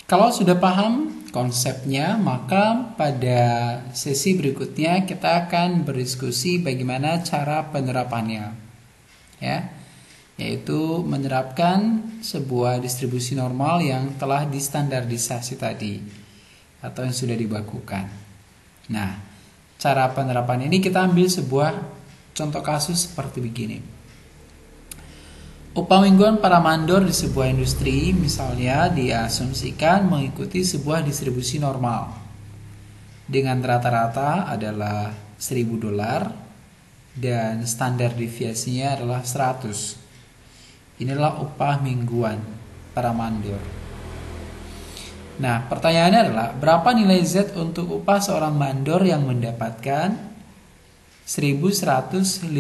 Kalau sudah paham konsepnya, maka pada sesi berikutnya kita akan berdiskusi bagaimana cara penerapannya. Ya, yaitu menerapkan sebuah distribusi normal yang telah distandardisasi tadi atau yang sudah dibakukan. Nah, cara penerapan ini kita ambil sebuah contoh kasus seperti begini. Upah mingguan para mandor di sebuah industri misalnya diasumsikan mengikuti sebuah distribusi normal dengan rata-rata adalah $1.000 dan standar deviasinya adalah 100. Inilah upah mingguan para mandor. Nah, pertanyaannya adalah berapa nilai Z untuk upah seorang mandor yang mendapatkan $1.150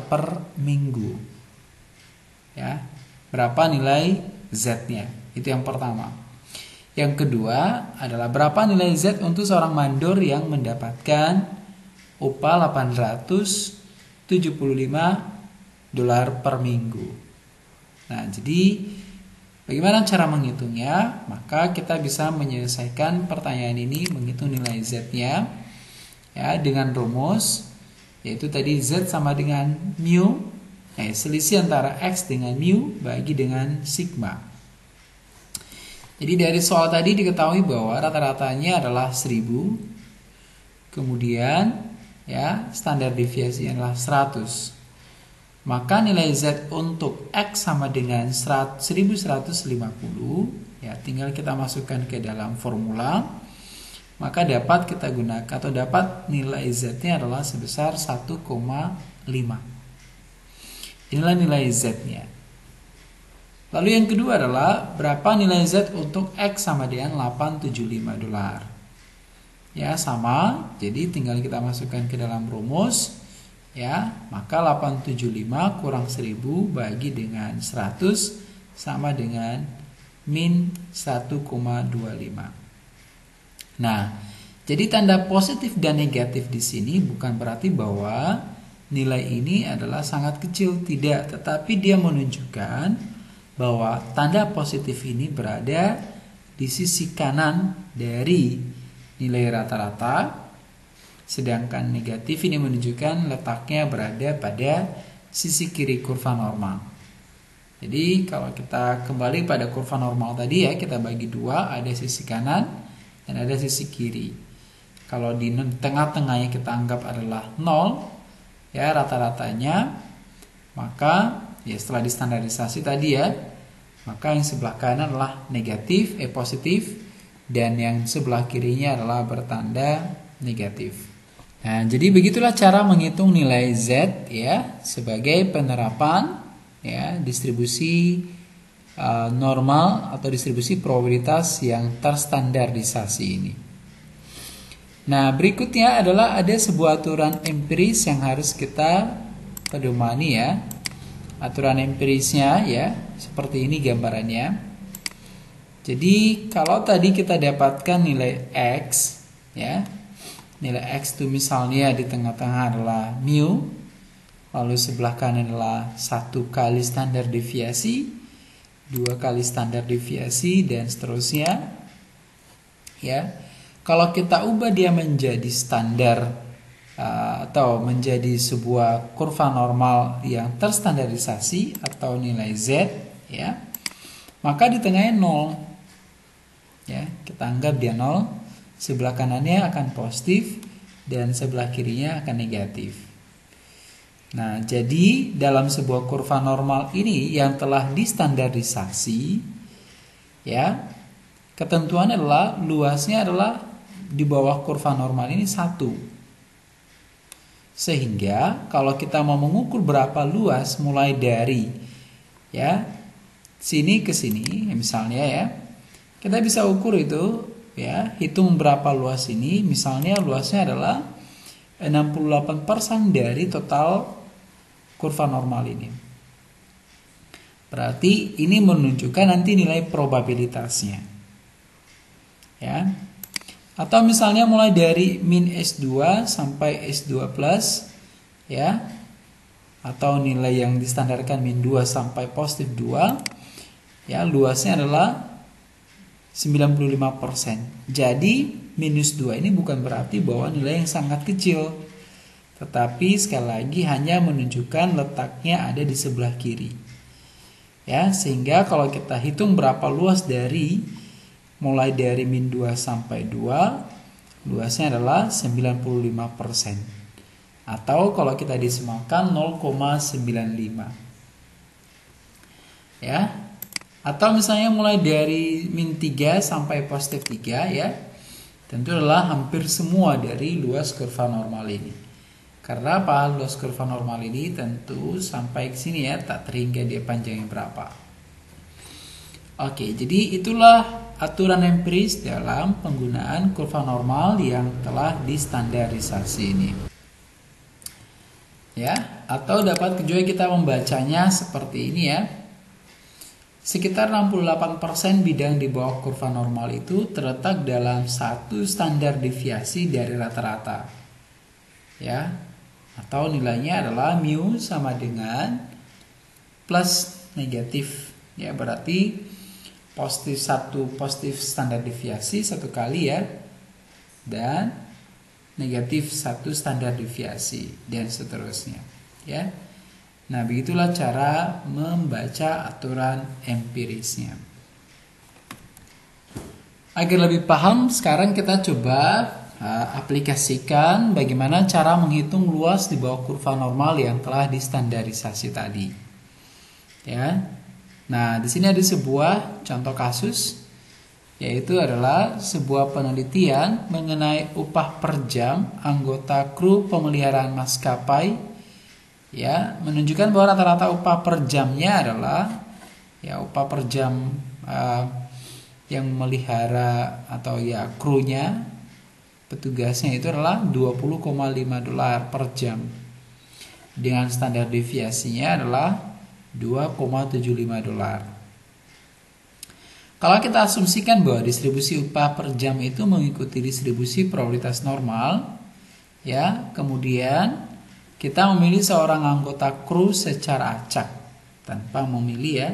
per minggu? Ya, berapa nilai Z-nya? Itu yang pertama. Yang kedua adalah berapa nilai Z untuk seorang mandor yang mendapatkan upah $875 per minggu. Nah, jadi bagaimana cara menghitungnya? Maka kita bisa menyelesaikan pertanyaan ini, menghitung nilai Z-nya ya dengan rumus, yaitu tadi Z sama dengan mu. Selisih antara X dengan mu bagi dengan sigma. Jadi dari soal tadi diketahui bahwa rata-ratanya adalah 1000. Kemudian ya standar deviasinya adalah 100. Maka nilai Z untuk X sama dengan 1150. Ya, tinggal kita masukkan ke dalam formula. Maka dapat kita gunakan atau dapat nilai Z-nya adalah sebesar 1,5. Inilah nilai Z-nya. Lalu yang kedua adalah berapa nilai Z untuk X sama dengan $875. Ya, sama. Jadi tinggal kita masukkan ke dalam rumus. Ya, maka 875 kurang 1000 bagi dengan 100 sama dengan min 1,25. Nah, jadi tanda positif dan negatif di sini bukan berarti bahwa nilai ini adalah sangat kecil, tidak, tetapi dia menunjukkan bahwa tanda positif ini berada di sisi kanan dari nilai rata-rata, sedangkan negatif ini menunjukkan letaknya berada pada sisi kiri kurva normal. Jadi kalau kita kembali pada kurva normal tadi ya, kita bagi dua, ada sisi kanan dan ada sisi kiri. Kalau di tengah-tengahnya kita anggap adalah 0, ya rata-ratanya, maka ya setelah distandarisasi tadi ya, maka yang sebelah kanan adalah negatif, positif, dan yang sebelah kirinya adalah bertanda negatif. Nah, jadi begitulah cara menghitung nilai Z ya sebagai penerapan ya distribusi normal atau distribusi probabilitas yang terstandarisasi ini. Nah, berikutnya adalah ada sebuah aturan empiris yang harus kita pedomani ya. Aturan empirisnya ya, seperti ini gambarannya. Jadi, kalau tadi kita dapatkan nilai X ya. Nilai X itu misalnya di tengah-tengah adalah mu, lalu sebelah kanan adalah 1 kali standar deviasi, 2 kali standar deviasi, dan seterusnya ya. Kalau kita ubah dia menjadi standar atau menjadi sebuah kurva normal yang terstandarisasi atau nilai Z ya, maka di tengahnya 0 ya, kita anggap dia 0, sebelah kanannya akan positif dan sebelah kirinya akan negatif. Nah, jadi dalam sebuah kurva normal ini yang telah distandarisasi ya, ketentuan adalah luasnya adalah di bawah kurva normal ini 1. Sehingga kalau kita mau mengukur berapa luas mulai dari ya sini ke sini misalnya ya, kita bisa ukur itu ya, hitung berapa luas ini. Misalnya luasnya adalah 68% dari total kurva normal ini. Berarti ini menunjukkan nanti nilai probabilitasnya ya. Atau misalnya mulai dari min S2 sampai S2 plus ya, atau nilai yang distandarkan min 2 sampai positif 2 ya, luasnya adalah 95%. Jadi minus 2 ini bukan berarti bahwa nilai yang sangat kecil, tetapi sekali lagi hanya menunjukkan letaknya ada di sebelah kiri. Ya, sehingga kalau kita hitung berapa luas mulai dari min 2 sampai 2, luasnya adalah 95%. Atau kalau kita desimalkan 0,95. Ya. Atau misalnya mulai dari min 3 sampai positif 3 ya. Tentu adalah hampir semua dari luas kurva normal ini. Karena apa? Luas kurva normal ini tentu sampai ke sini ya, tak terhingga dia panjangnya berapa. Oke, jadi itulah aturan empiris dalam penggunaan kurva normal yang telah distandarisasi ini. Ya, atau dapat juga kita membacanya seperti ini ya. Sekitar 68% bidang di bawah kurva normal itu terletak dalam satu standar deviasi dari rata-rata. Ya. Atau nilainya adalah mu sama dengan plus negatif. Ya, berarti positif standar deviasi 1 kali ya. Dan negatif 1 standar deviasi dan seterusnya, ya. Nah, begitulah cara membaca aturan empirisnya. Agar lebih paham, sekarang kita coba aplikasikan bagaimana cara menghitung luas di bawah kurva normal yang telah distandarisasi tadi. Ya. Nah, di sini ada sebuah contoh kasus, yaitu adalah sebuah penelitian mengenai upah per jam anggota kru pemeliharaan maskapai. Ya, menunjukkan bahwa rata-rata upah per jamnya adalah ya upah per jam yang memelihara atau ya krunya, petugasnya itu adalah $20,5 per jam. Dengan standar deviasinya adalah $2,75. Kalau kita asumsikan bahwa distribusi upah per jam itu mengikuti distribusi probabilitas normal, ya, kemudian kita memilih seorang anggota kru secara acak tanpa memilih ya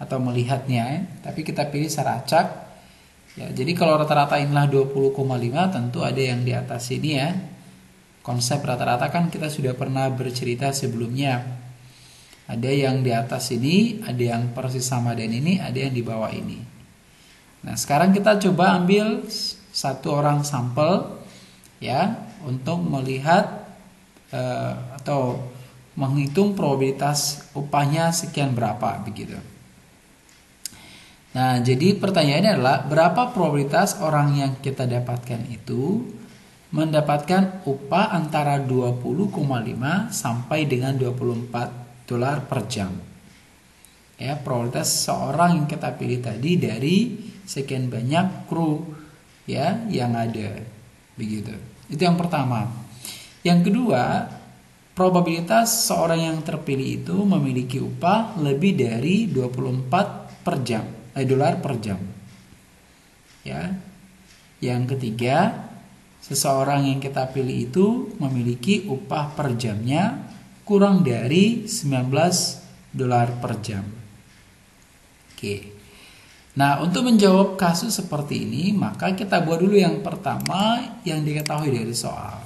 atau melihatnya ya, tapi kita pilih secara acak. Ya, jadi kalau rata-rata inilah 20,5, tentu ada yang di atas ini ya. Konsep rata-rata kan kita sudah pernah bercerita sebelumnya. Ada yang di atas ini, ada yang persis sama dengan ini, ada yang di bawah ini. Nah, sekarang kita coba ambil satu orang sampel ya untuk melihat atau menghitung probabilitas upahnya sekian berapa begitu. Nah, jadi pertanyaannya adalah berapa probabilitas orang yang kita dapatkan itu mendapatkan upah antara 20,5 sampai dengan $24 per jam. Ya, probabilitas seorang yang kita pilih tadi dari sekian banyak kru ya yang ada begitu. Itu yang pertama. Yang kedua, probabilitas seorang yang terpilih itu memiliki upah lebih dari 24 per jam, dolar per jam. Ya. Yang ketiga, seseorang yang kita pilih itu memiliki upah per jamnya kurang dari $19 per jam. Oke. Nah, untuk menjawab kasus seperti ini, maka kita buat dulu yang pertama yang diketahui dari soal.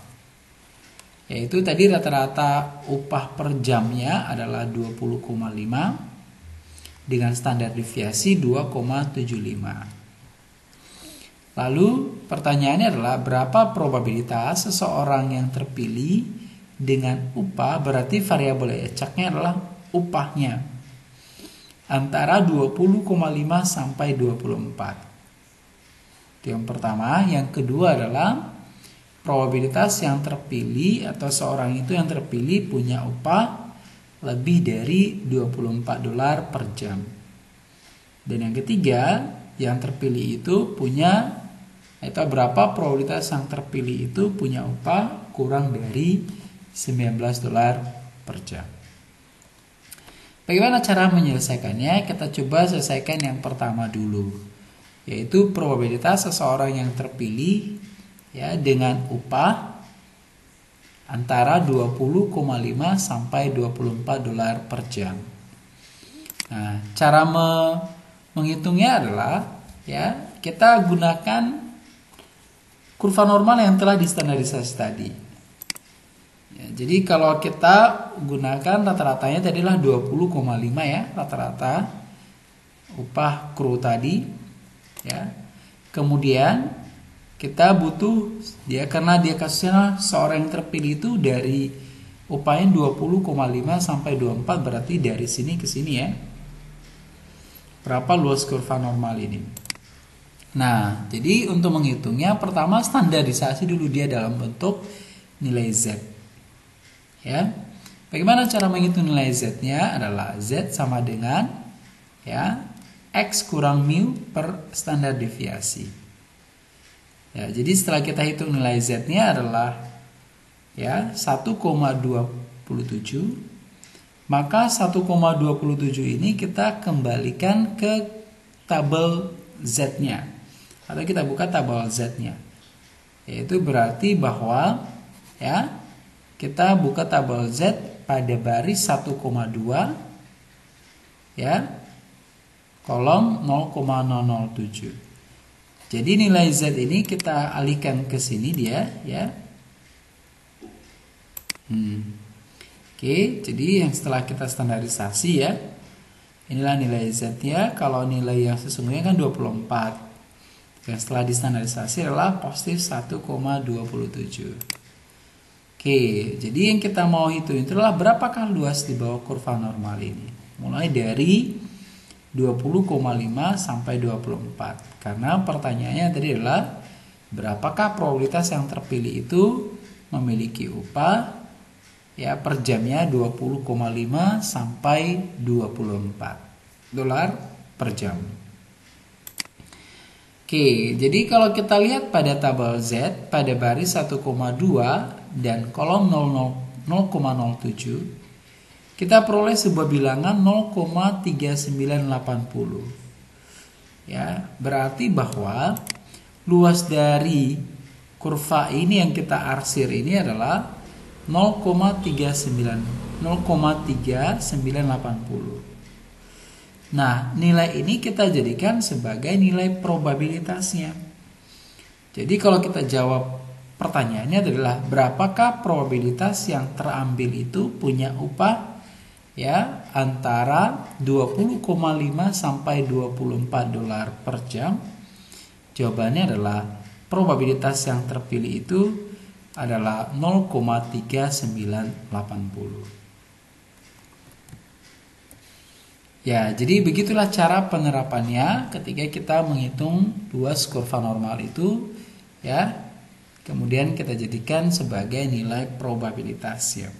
Yaitu tadi rata-rata upah per jamnya adalah 20,5 dengan standar deviasi 2,75. Lalu pertanyaannya adalah berapa probabilitas seseorang yang terpilih dengan upah, berarti variabel acaknya adalah upahnya, antara 20,5 sampai 24. Itu yang pertama. Yang kedua adalah probabilitas yang terpilih atau seorang itu yang terpilih punya upah lebih dari $24 per jam. Dan yang ketiga, yang terpilih itu punya atau berapa probabilitas yang terpilih itu punya upah kurang dari $19 per jam. Bagaimana cara menyelesaikannya? Kita coba selesaikan yang pertama dulu, yaitu probabilitas seseorang yang terpilih ya dengan upah antara 20,5 sampai $24 per jam. Nah, cara menghitungnya adalah ya, kita gunakan kurva normal yang telah distandarisasi tadi. Ya, jadi kalau kita gunakan rata-ratanya tadilah 20,5 ya, rata-rata upah kru tadi, ya. Kemudian kita butuh dia, karena dia kasusnya seorang yang terpilih itu dari upahnya 20,5 sampai 24, berarti dari sini ke sini ya. Berapa luas kurva normal ini? Nah, jadi untuk menghitungnya pertama standarisasi dulu dia dalam bentuk nilai Z. Ya. Bagaimana cara menghitung nilai Z-nya? Adalah Z sama dengan ya X kurang mu per standar deviasi. Ya, jadi setelah kita hitung nilai Z-nya adalah ya 1,27, maka 1,27 ini kita kembalikan ke tabel Z-nya, atau kita buka tabel Z-nya, yaitu berarti bahwa ya kita buka tabel Z pada baris 1,2 ya kolom 0,007. Jadi nilai Z ini kita alihkan ke sini dia ya. Oke, jadi yang setelah kita standarisasi ya, inilah nilai Z-nya. Kalau nilai yang sesungguhnya kan 24. Yang setelah distandarisasi adalah positif 1,27. Oke, jadi yang kita mau hitung itu adalah berapakah luas di bawah kurva normal ini. Mulai dari 20,5 sampai 24. Karena pertanyaannya tadi adalah berapakah probabilitas yang terpilih itu memiliki upah ya per jamnya 20,5 sampai 24 dolar per jam. Oke, jadi kalau kita lihat pada tabel Z pada baris 1,2 dan kolom 0,07, kita peroleh sebuah bilangan 0,3980. Ya, berarti bahwa luas dari kurva ini yang kita arsir ini adalah 0,3980. Nah, nilai ini kita jadikan sebagai nilai probabilitasnya. Jadi kalau kita jawab pertanyaannya adalah berapakah probabilitas yang terambil itu punya upah ya antara 20,5 sampai 24 dolar per jam. Jawabannya adalah probabilitas yang terpilih itu adalah 0,3980. Ya, jadi begitulah cara penerapannya ketika kita menghitung luas kurva normal itu ya. Kemudian kita jadikan sebagai nilai probabilitasnya.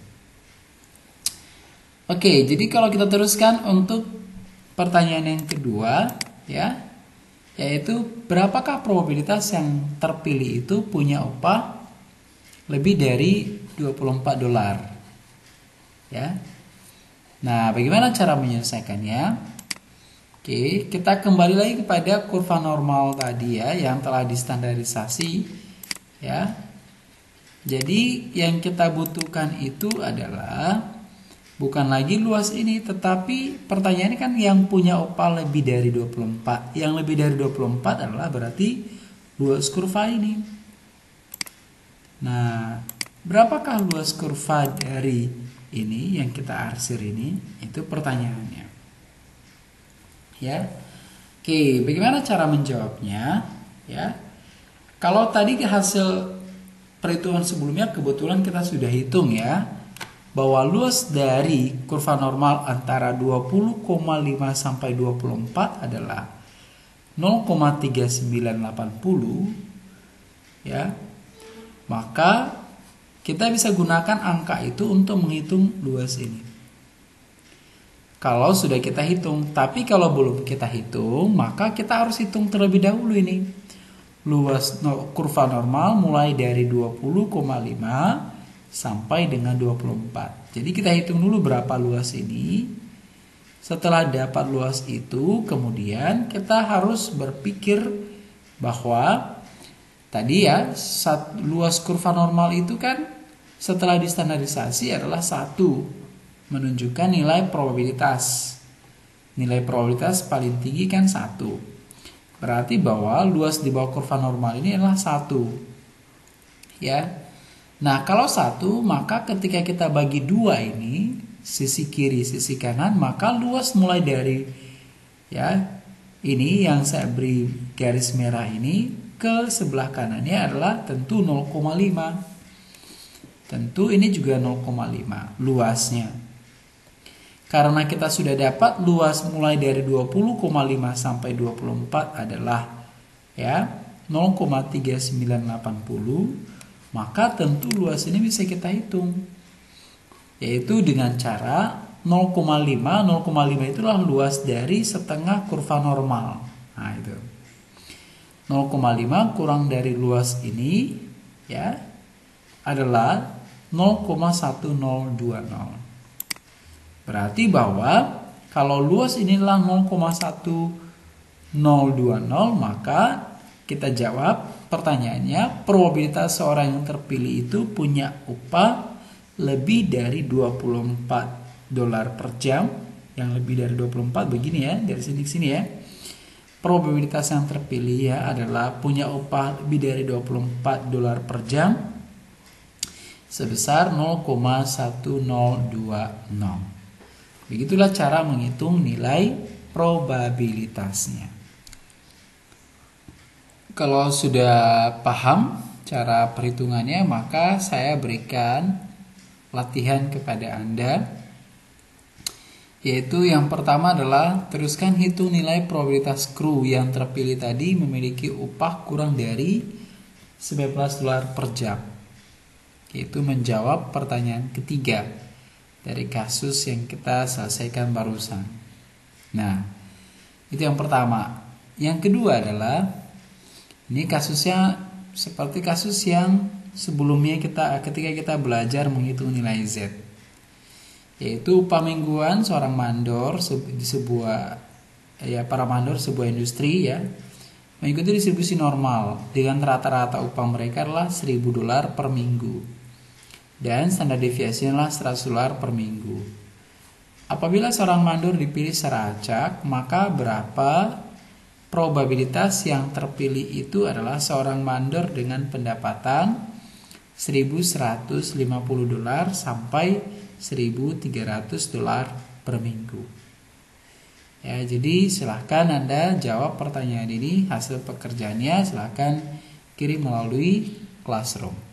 Oke, jadi kalau kita teruskan untuk pertanyaan yang kedua ya, yaitu berapakah probabilitas yang terpilih itu punya upah lebih dari 24 dolar ya. Nah, bagaimana cara menyelesaikannya? Oke, kita kembali lagi kepada kurva normal tadi ya yang telah distandarisasi ya. Jadi yang kita butuhkan itu adalah bukan lagi luas ini, tetapi pertanyaannya kan yang punya upah lebih dari 24. Yang lebih dari 24 adalah berarti luas kurva ini. Nah, berapakah luas kurva dari ini yang kita arsir ini? Itu pertanyaannya. Ya. Oke, bagaimana cara menjawabnya? Ya. Kalau tadi hasil perhitungan sebelumnya kebetulan kita sudah hitung ya, bahwa luas dari kurva normal antara 20,5 sampai 24 adalah 0,3980 ya. Maka kita bisa gunakan angka itu untuk menghitung luas ini. Kalau sudah kita hitung, tapi kalau belum kita hitung, maka kita harus hitung terlebih dahulu ini. Luas kurva normal mulai dari 20,5 sampai dengan 24. Jadi kita hitung dulu berapa luas ini. Setelah dapat luas itu, kemudian kita harus berpikir bahwa tadi ya, luas kurva normal itu kan setelah distandarisasi adalah 1, menunjukkan nilai probabilitas. Nilai probabilitas paling tinggi kan 1. Berarti bahwa luas di bawah kurva normal ini adalah 1. Ya. Nah, kalau 1, maka ketika kita bagi 2 ini, sisi kiri, sisi kanan, maka luas mulai dari ini yang saya beri garis merah ini ke sebelah kanannya adalah tentu 0,5. Tentu ini juga 0,5 luasnya. Karena kita sudah dapat luas mulai dari 20,5 sampai 24 adalah 0,3980, maka tentu luas ini bisa kita hitung. Yaitu dengan cara 0,5 itulah luas dari setengah kurva normal. Nah, itu. 0,5 kurang dari luas ini adalah 0,1020. Berarti bahwa kalau luas inilah 0,1020, maka kita jawab pertanyaannya, probabilitas seorang yang terpilih itu punya upah lebih dari $24 per jam. Yang lebih dari 24 begini ya, dari sini ke sini ya. Probabilitas yang terpilih adalah punya upah lebih dari $24 per jam sebesar 0,1020. Begitulah cara menghitung nilai probabilitasnya. Kalau sudah paham cara perhitungannya, maka saya berikan latihan kepada Anda. Yaitu yang pertama adalah teruskan hitung nilai probabilitas kru yang terpilih tadi memiliki upah kurang dari $19 per jam. Yaitu menjawab pertanyaan ketiga dari kasus yang kita selesaikan barusan. Nah, itu yang pertama. Yang kedua adalah ini kasusnya seperti kasus yang sebelumnya ketika kita belajar menghitung nilai Z. Yaitu upah mingguan seorang mandor di sebuah para mandor sebuah industri mengikuti distribusi normal dengan rata-rata upah mereka adalah $1.000 per minggu. Dan standar deviasinya adalah $100 per minggu. Apabila seorang mandor dipilih secara acak, maka berapa probabilitas yang terpilih itu adalah seorang mandor dengan pendapatan $1.150 sampai $1.300 per minggu. Jadi silahkan Anda jawab pertanyaan ini, hasil pekerjaannya silahkan kirim melalui Classroom.